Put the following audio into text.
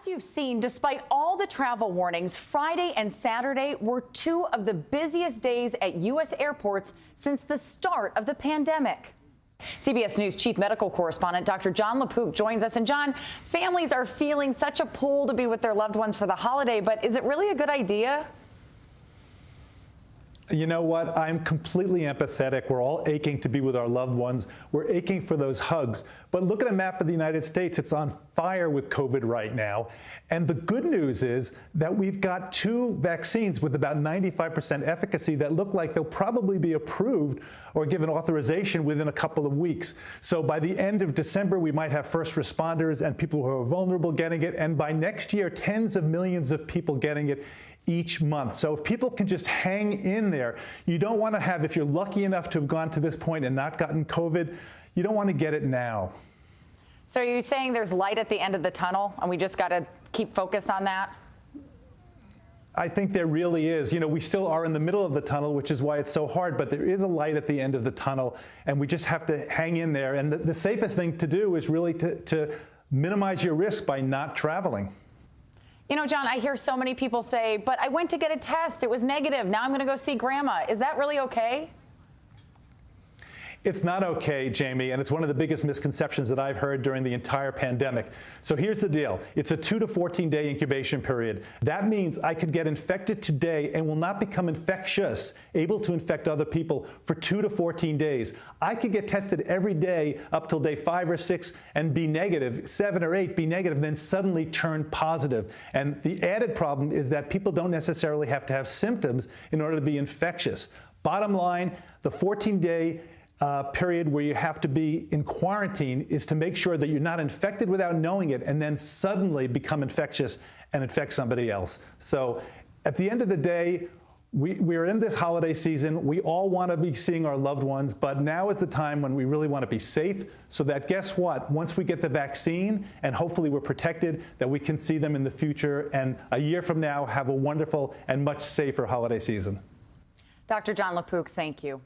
As you've seen, despite all the travel warnings, Friday and Saturday were two of the busiest days at U.S. airports since the start of the pandemic. CBS News chief medical correspondent Dr. Jon LaPook joins us. And John, families are feeling such a pull to be with their loved ones for the holiday, but is it really a good idea? You know what? I'm completely empathetic. We're all aching to be with our loved ones. We're aching for those hugs. But look at a map of the United States. It's on fire with COVID right now. And the good news is that we've got two vaccines with about 95% efficacy that look like they'll probably be approved or given authorization within a couple of weeks. So by the end of December, we might have first responders and people who are vulnerable getting it. And by next year, tens of millions of people getting it each month. So if people can just hang in there, you don't want to have, if you're lucky enough to have gone to this point and not gotten COVID, you don't want to get it now. So are you saying there's light at the end of the tunnel and we just got to keep focused on that? I think there really is. You know, we still are in the middle of the tunnel, which is why it's so hard, but there is a light at the end of the tunnel and we just have to hang in there. And the safest thing to do is really to minimize your risk by not traveling. You know, John, I hear so many people say, but I went to get a test. It was negative. Now I'm going to go see grandma. Is that really okay? It's not okay, Jamie, and it's one of the biggest misconceptions that I've heard during the entire pandemic. So here's the deal. It's a 2 to 14-day incubation period. That means I could get infected today and will not become infectious, able to infect other people for 2 to 14 days. I could get tested every day up till day 5 or 6 and be negative, 7 or 8, be negative, then suddenly turn positive. And the added problem is that people don't necessarily have to have symptoms in order to be infectious. Bottom line, the 14-day period where you have to be in quarantine is to make sure that you're not infected without knowing it and then suddenly become infectious and infect somebody else. So at the end of the day, we're in this holiday season. We all want to be seeing our loved ones, but now is the time when we really want to be safe so that, guess what, once we get the vaccine and hopefully we're protected, that we can see them in the future and a year from now have a wonderful and much safer holiday season. Dr. Jon LaPook, thank you.